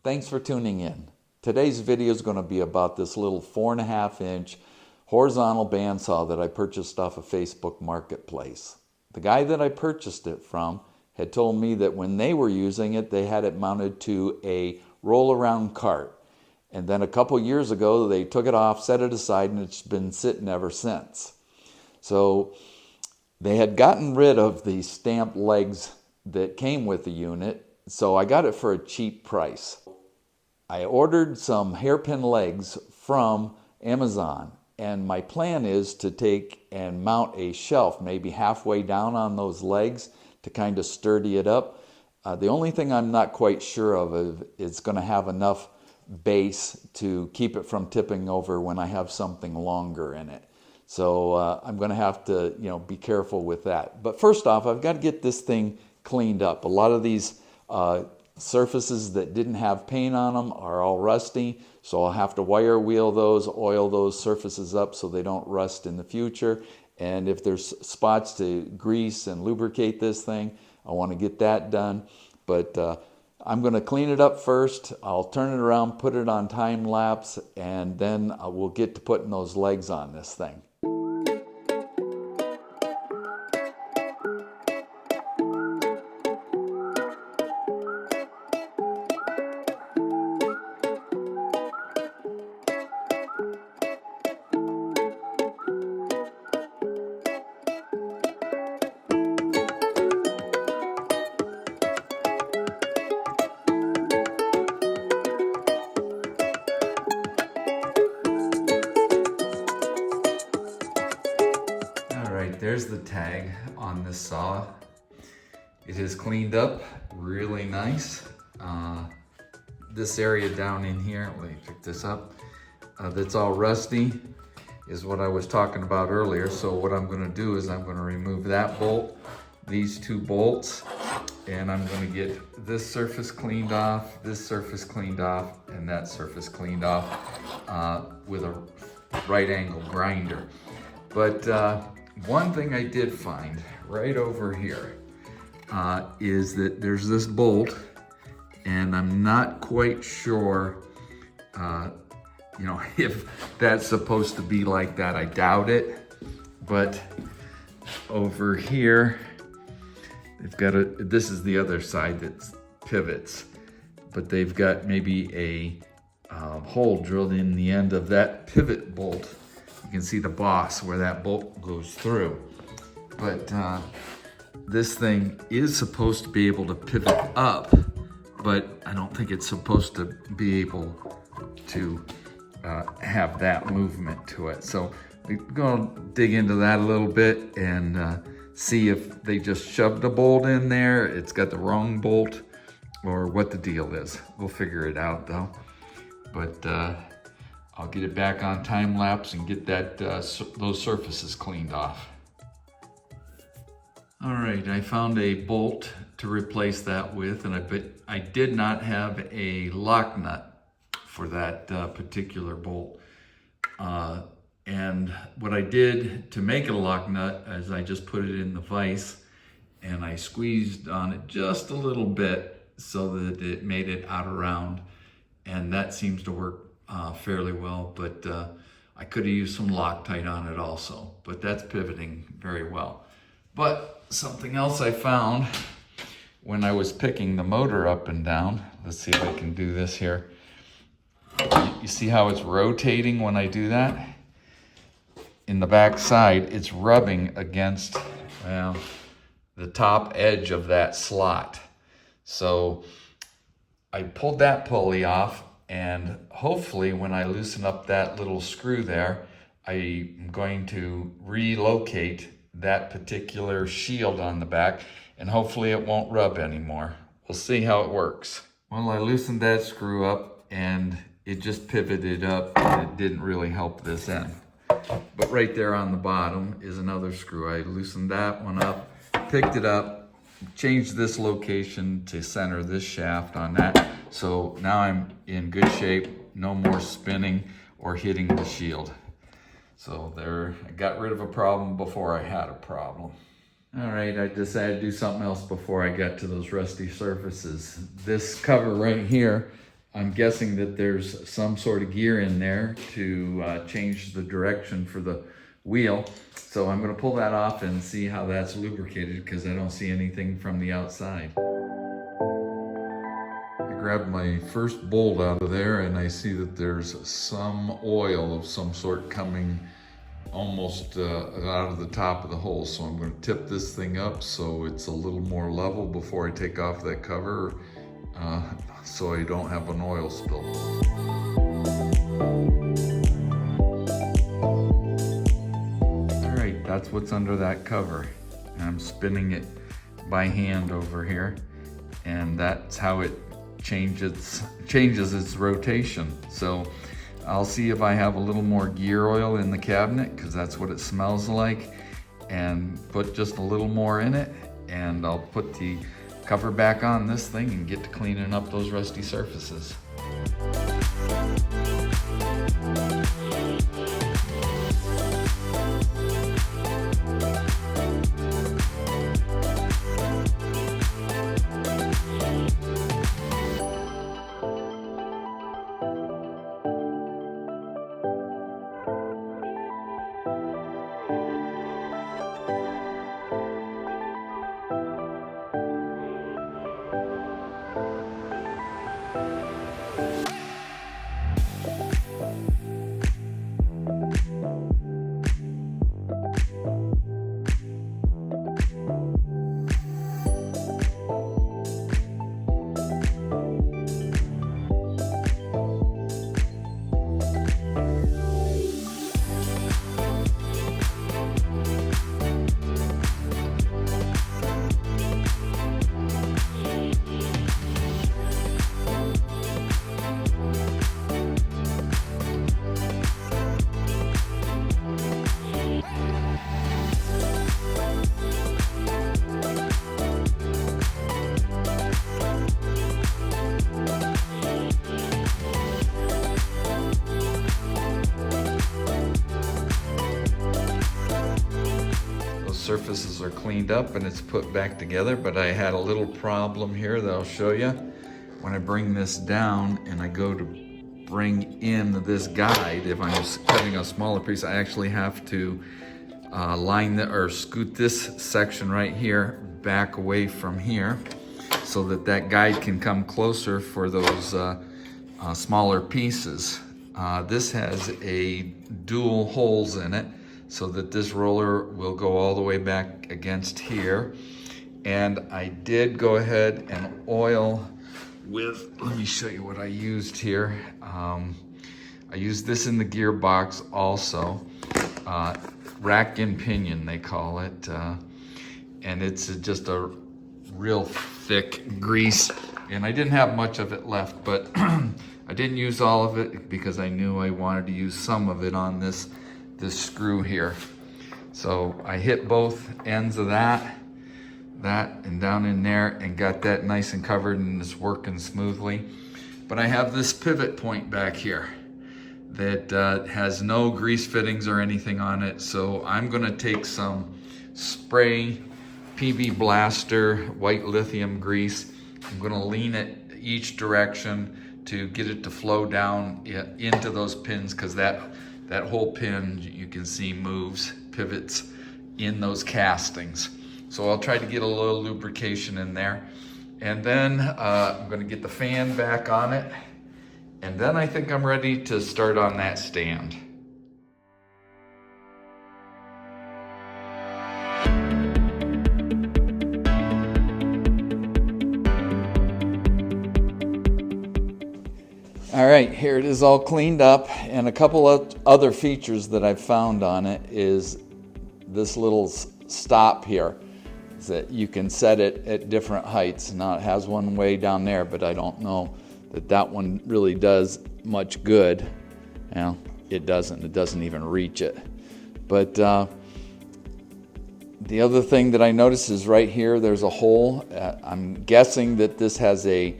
Thanks for tuning in. Today's video is going to be about this little 4.5-inch horizontal bandsaw that I purchased off of Facebook Marketplace. The guy that I purchased it from had told me that when they were using it, they had it mounted to a roll-around cart. And then a couple years ago, they took it off, set it aside, and it's been sitting ever since. So they had gotten rid of the stamped legs that came with the unit, so I got it for a cheap price. I ordered some hairpin legs from Amazon, and my plan is to take and mount a shelf maybe halfway down on those legs to kind of sturdy it up. The only thing I'm not quite sure of is it's going to have enough base to keep it from tipping over when I have something longer in it. So I'm going to have to, be careful with that. But first off, I've got to get this thing cleaned up. A lot of these surfaces that didn't have paint on them are all rusty, so I'll have to wire wheel those, oil those surfaces up so they don't rust in the future. And if there's spots to grease and lubricate this thing, I want to get that done. But I'm going to clean it up first. I'll turn it around, put it on time lapse, and then we'll get to putting those legs on this thing. There's the tag on this saw. It is cleaned up really nice. This area down in here, let me pick this up, that's all rusty is what I was talking about earlier. So what I'm going to do is I'm going to remove that bolt, these two bolts, and I'm going to get this surface cleaned off, this surface cleaned off, and that surface cleaned off with a right angle grinder. But one thing I did find right over here is that there's this bolt, and I'm not quite sure, if that's supposed to be like that. I doubt it. But over here, they've got this is the other side that pivots, but they've got maybe a hole drilled in the end of that pivot bolt. You can see the boss where that bolt goes through. But this thing is supposed to be able to pivot up, but I don't think it's supposed to be able to have that movement to it. So we're gonna dig into that a little bit and see if they just shoved a bolt in there, it's got the wrong bolt, or what the deal is. We'll figure it out though. But I'll get it back on time lapse and get that those surfaces cleaned off. All right, I found a bolt to replace that with, and I did not have a lock nut for that particular bolt. And what I did to make it a lock nut is I just put it in the vise and I squeezed on it just a little bit so that it made it out around, and that seems to work fairly well, but I could have used some Loctite on it also, but that's pivoting very well. But something else I found when I was picking the motor up and down, let's see if I can do this here. You see how it's rotating when I do that? In the back side, it's rubbing against the top edge of that slot. So I pulled that pulley off, and hopefully when I loosen up that little screw there, I'm going to relocate that particular shield on the back, and hopefully it won't rub anymore. We'll see how it works. Well, I loosened that screw up and it just pivoted up, and it didn't really help this end. But right there on the bottom is another screw. I loosened that one up, picked it up, changed this location to center this shaft on that. So now I'm in good shape, no more spinning or hitting the shield. So there, I got rid of a problem before I had a problem. All right, I decided to do something else before I got to those rusty surfaces. This cover right here I'm guessing that there's some sort of gear in there to change the direction for the wheel. So I'm going to pull that off and see how that's lubricated, because I don't see anything from the outside. I grabbed my first bolt out of there and I see that there's some oil of some sort coming almost out of the top of the hole. So I'm going to tip this thing up so it's a little more level before I take off that cover, so I don't have an oil spill. All right, that's what's under that cover. I'm spinning it by hand over here, and that's how it changes its rotation. So I'll see if I have a little more gear oil in the cabinet, because that's what it smells like, and put just a little more in it, and I'll put the cover back on this thing and get to cleaning up those rusty surfaces. Surfaces are cleaned up and it's put back together, but I had a little problem here that I'll show you. When I bring this down and I go to bring in this guide, if I'm just cutting a smaller piece, I actually have to scoot this section right here back away from here so that that guide can come closer for those smaller pieces. This has a dual holes in it, so that this roller will go all the way back against here. And I did go ahead and oil with, let me show you what I used here. I used this in the gearbox also. Rack and pinion, they call it. And it's just a real thick grease. And I didn't have much of it left, but I didn't use all of it because I knew I wanted to use some of it on this screw here. So I hit both ends of that and down in there and got that nice and covered, and it's working smoothly. But I have this pivot point back here that has no grease fittings or anything on it. So I'm gonna take some spray PB Blaster white lithium grease. I'm gonna lean it each direction to get it to flow down into those pins, because that whole pin, you can see, pivots in those castings. So I'll try to get a little lubrication in there. And then I'm gonna get the fan back on it. And then I think I'm ready to start on that stand. All right, here it is all cleaned up, and a couple of other features that I've found on it is this little stop here, is that you can set it at different heights. Now it has one way down there, but I don't know that that one really does much good. Well, it doesn't even reach it. But the other thing that I noticed is right here, there's a hole. I'm guessing that this has a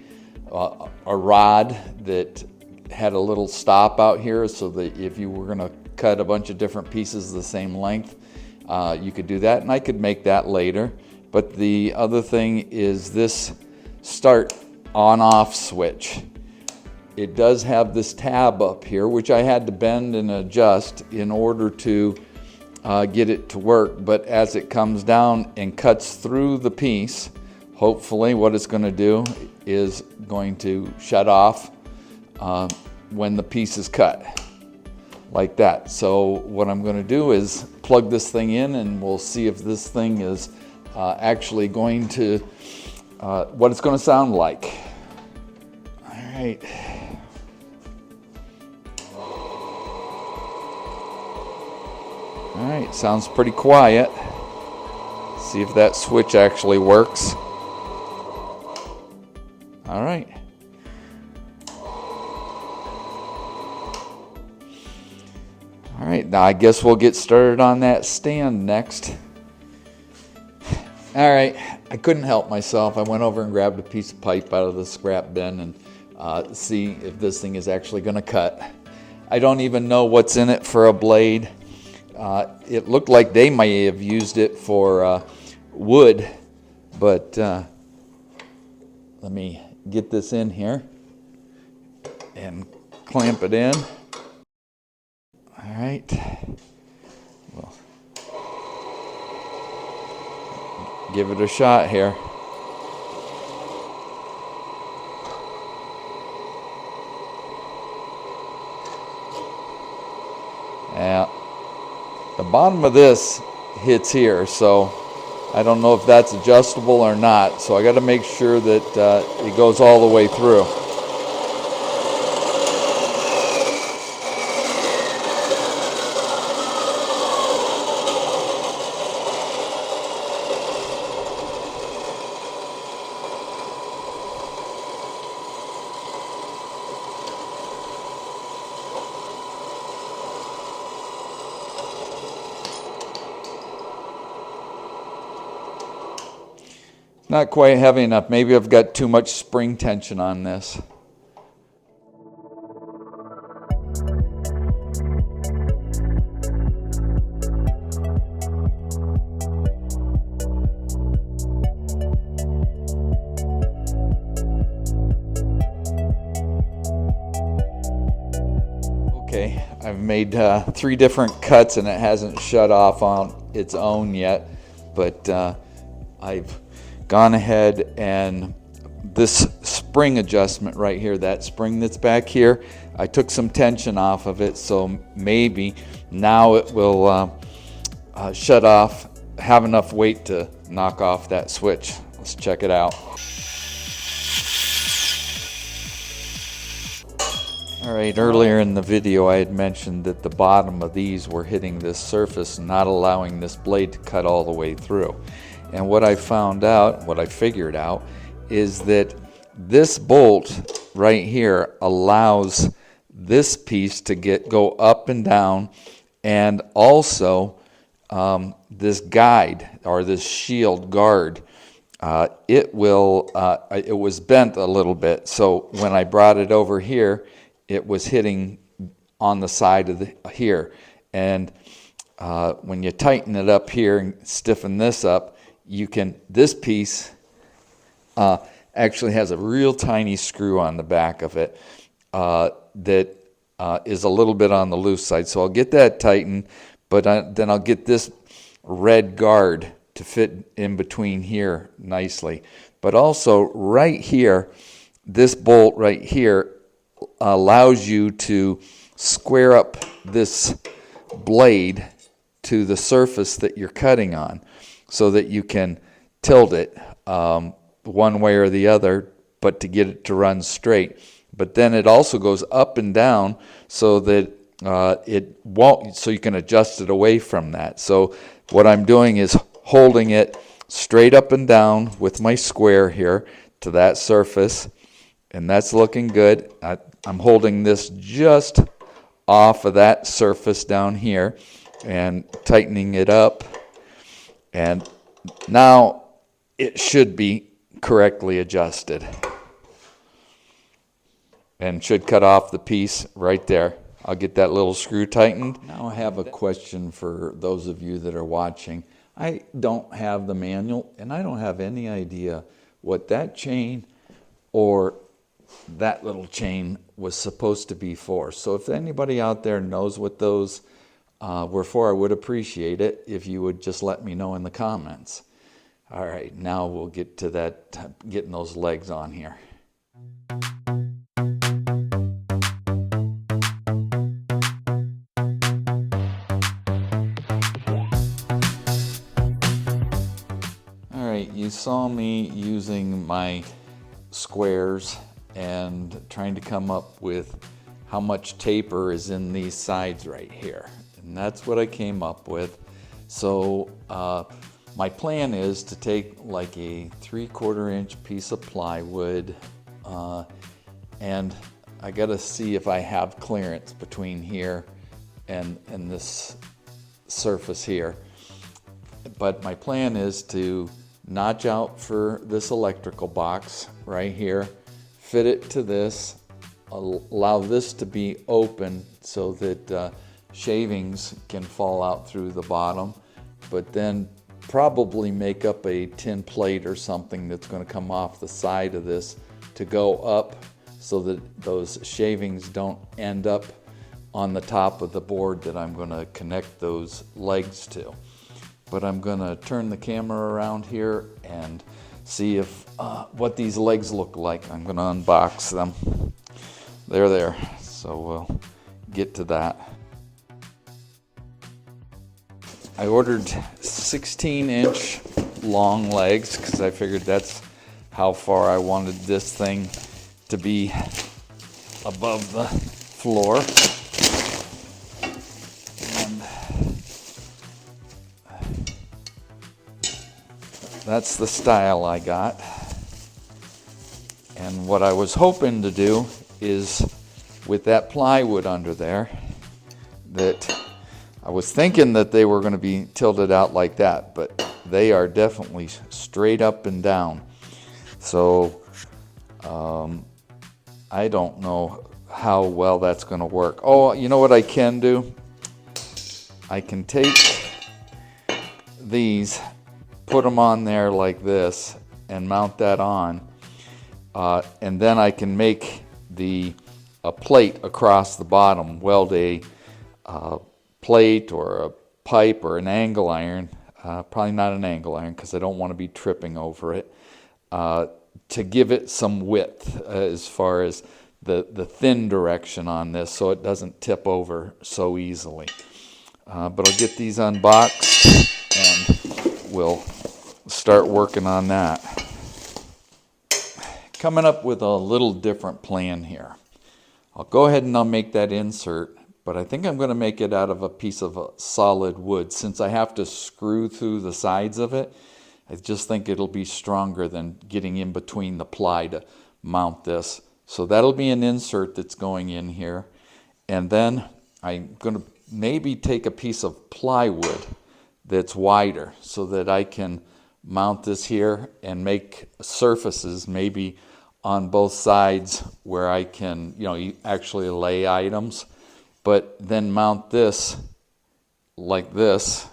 rod that had a little stop out here, so that if you were gonna cut a bunch of different pieces the same length, you could do that, and I could make that later. But the other thing is this start on-off switch. it does have this tab up here, which I had to bend and adjust in order to get it to work. But as it comes down and cuts through the piece, hopefully what it's going to do is going to shut off when the piece is cut, like that. So what I'm going to do is plug this thing in, and we'll see if this thing is actually going to, what it's going to sound like. All right. All right, sounds pretty quiet. See if that switch actually works. All right. All right, now I guess we'll get started on that stand next. All right, I couldn't help myself. I went over and grabbed a piece of pipe out of the scrap bin and see if this thing is actually going to cut. I don't even know what's in it for a blade. It looked like they may have used it for wood, but let me get this in here and clamp it in. All right. Well, give it a shot here. Yeah. The bottom of this hits here, so I don't know if that's adjustable or not. So I got to make sure that it goes all the way through. Not quite heavy enough. Maybe I've got too much spring tension on this. Okay, I've made 3 different cuts and it hasn't shut off on its own yet, but I've gone ahead and this spring adjustment right here, that spring that's back here, I took some tension off of it, so maybe now it will shut off, have enough weight to knock off that switch. Let's check it out. All right, earlier in the video I had mentioned that the bottom of these were hitting this surface, not allowing this blade to cut all the way through. And what I found out, what I figured out, is that this bolt right here allows this piece to go up and down, and also this guide or this shield guard, it was bent a little bit. So when I brought it over here, it was hitting on the side of here. And when you tighten it up here and stiffen this up, this piece actually has a real tiny screw on the back of it that is a little bit on the loose side. So I'll get that tightened, but then I'll get this red guard to fit in between here nicely. But also right here, this bolt right here allows you to square up this blade to the surface that you're cutting on, so that you can tilt it one way or the other, but to get it to run straight. But then it also goes up and down so that it won't, so you can adjust it away from that. So what I'm doing is holding it straight up and down with my square here to that surface, and that's looking good. I'm holding this just off of that surface down here and tightening it up. And now it should be correctly adjusted and should cut off the piece right there. I'll get that little screw tightened. Now I have a question for those of you that are watching. I don't have the manual and I don't have any idea what that chain or that little chain was supposed to be for. So if anybody out there knows what those were for, I would appreciate it if you would just let me know in the comments. All right, now we'll get to that, getting those legs on here. All right, you saw me using my squares and trying to come up with how much taper is in these sides right here. And that's what I came up with. So my plan is to take like a 3/4 inch piece of plywood and I gotta see if I have clearance between here and this surface here. But my plan is to notch out for this electrical box right here, fit it to this, allow this to be open so that shavings can fall out through the bottom, but then probably make up a tin plate or something that's going to come off the side of this to go up so that those shavings don't end up on the top of the board that I'm going to connect those legs to. But I'm going to turn the camera around here and see if what these legs look like. I'm going to unbox them. They're there, so we'll get to that. I ordered 16-inch long legs because I figured that's how far I wanted this thing to be above the floor. And that's the style I got. And what I was hoping to do is, with that plywood under there, that I was thinking that they were going to be tilted out like that, but they are definitely straight up and down. So I don't know how well that's going to work. Oh, you know what I can do? I can take these, put them on there like this, and mount that on. And then I can make a plate across the bottom, weld a plate or a pipe or an angle iron, probably not an angle iron because I don't want to be tripping over it, to give it some width as far as the thin direction on this so it doesn't tip over so easily. But I'll get these unboxed and we'll start working on that. Coming up with a little different plan here. I'll go ahead and I'll make that insert, but I think I'm going to make it out of a piece of solid wood. Since I have to screw through the sides of it, I just think it'll be stronger than getting in between the ply to mount this. So that'll be an insert that's going in here. And then I'm going to maybe take a piece of plywood that's wider so that I can mount this here and make surfaces maybe on both sides where I can, actually lay items, but then mount this like this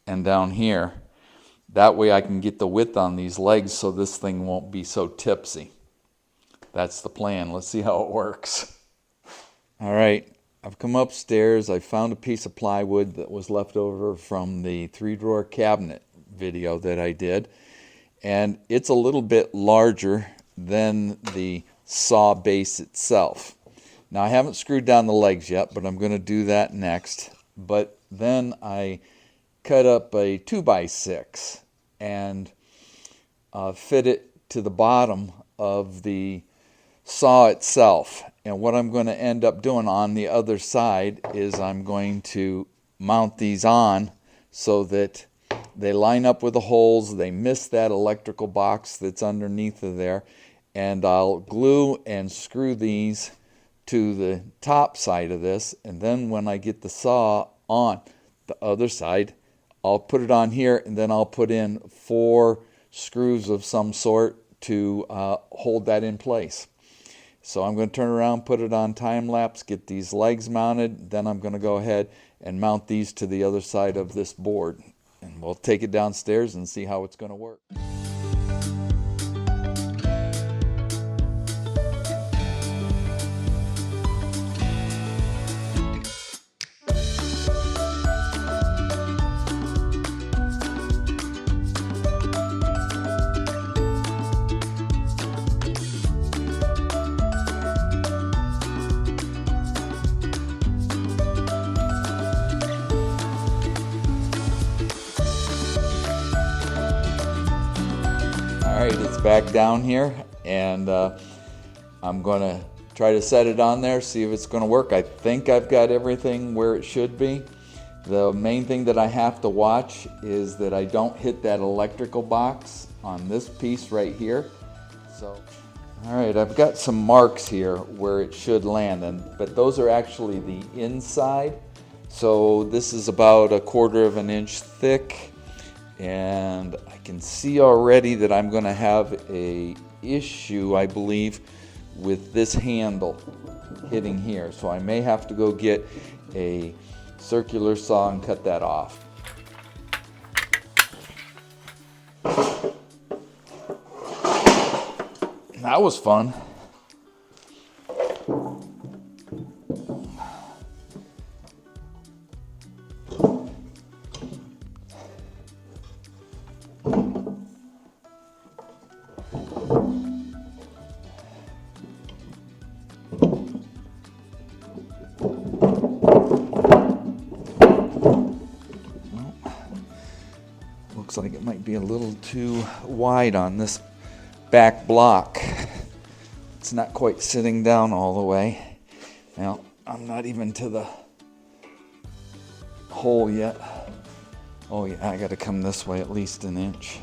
and down here. That way I can get the width on these legs so this thing won't be so tipsy. That's the plan. Let's see how it works. All right, I've come upstairs. I found a piece of plywood that was left over from the 3-drawer cabinet video that I did, and it's a little bit larger than the saw base itself. Now I haven't screwed down the legs yet, but I'm going to do that next. But then I cut up a 2x6 and fit it to the bottom of the saw itself. And what I'm going to end up doing on the other side is I'm going to mount these on so that they line up with the holes, they miss that electrical box that's underneath of there, and I'll glue and screw these to the top side of this, and then when I get the saw on the other side, I'll put it on here, and then I'll put in 4 screws of some sort to hold that in place. So I'm going to turn around, put it on time lapse, get these legs mounted, then I'm going to go ahead and mount these to the other side of this board. And we'll take it downstairs and see how it's going to work. It's back down here, and I'm going to try to set it on there, see if it's going to work. I think I've got everything where it should be. The main thing that I have to watch is that I don't hit that electrical box on this piece right here. So, all right, I've got some marks here where it should land, but those are actually the inside. So this is about 1/4 of an inch thick, and I can see already that I'm going to have a issue, I believe, with this handle hitting here. So I may have to go get a circular saw and cut that off. That was fun. Looks like it might be a little too wide on this back block. It's not quite sitting down all the way. Now, I'm not even to the hole yet. Oh yeah, I gotta come this way at least an inch.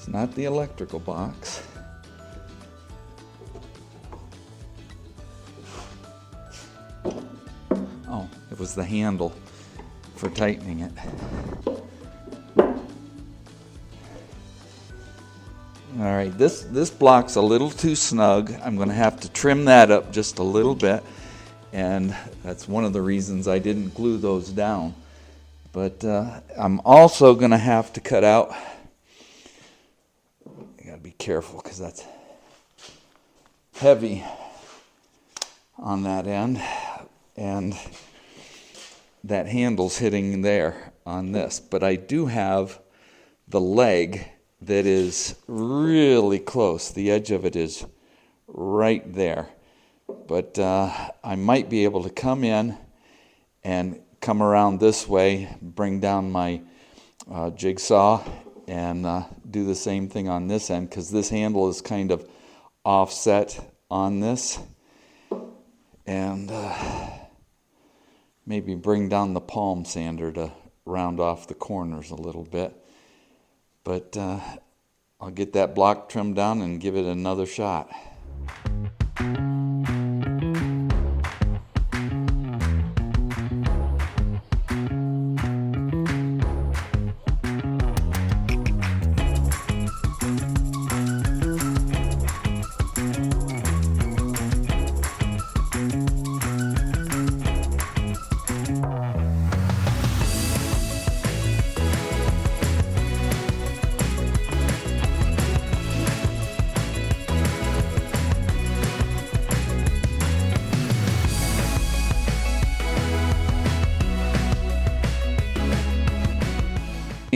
Not the electrical box. Oh, it was the handle for tightening it. All right, this block's a little too snug. I'm going to have to trim that up just a little bit, and that's one of the reasons I didn't glue those down. But I'm also going to have to cut out. Be careful because that's heavy on that end, and that handle's hitting there on this. But I do have the leg that is really close. The edge of it is right there. But I might be able to come in and come around this way, bring down my jigsaw, and do the same thing on this end, because this handle is kind of offset on this, and maybe bring down the palm sander to round off the corners a little bit. But I'll get that block trimmed down and give it another shot.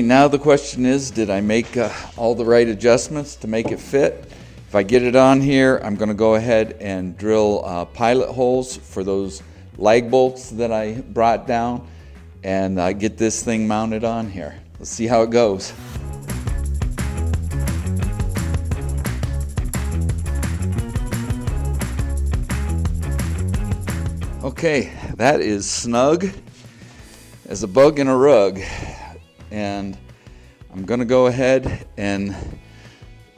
Now the question is, did I make all the right adjustments to make it fit? If I get it on here, I'm going to go ahead and drill pilot holes for those lag bolts that I brought down, and get this thing mounted on here. Let's see how it goes. Okay, that is snug as a bug in a rug. And I'm going to go ahead and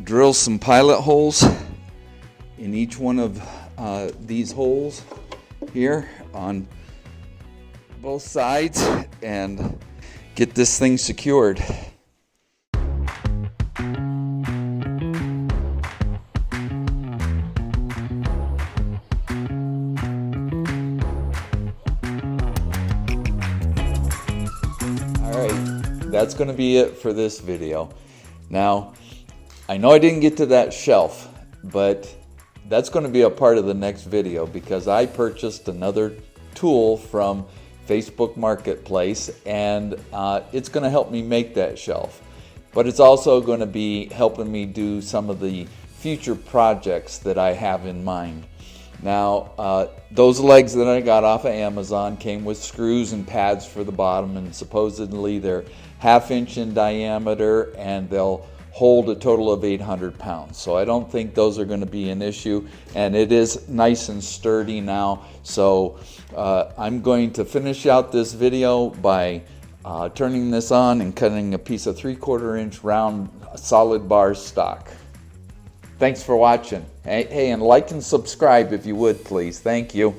drill some pilot holes in each one of these holes here on both sides and get this thing secured. That's going to be it for this video. Now, I know I didn't get to that shelf, but that's going to be a part of the next video because I purchased another tool from Facebook Marketplace, and it's going to help me make that shelf. but it's also going to be helping me do some of the future projects that I have in mind. Now, those legs that I got off of Amazon came with screws and pads for the bottom, and supposedly they're 1/2 inch in diameter and they'll hold a total of 800 pounds. So I don't think those are going to be an issue, and it is nice and sturdy now. So I'm going to finish out this video by turning this on and cutting a piece of 3/4 inch round solid bar stock. Thanks for watching. Hey, and like and subscribe if you would, please. Thank you.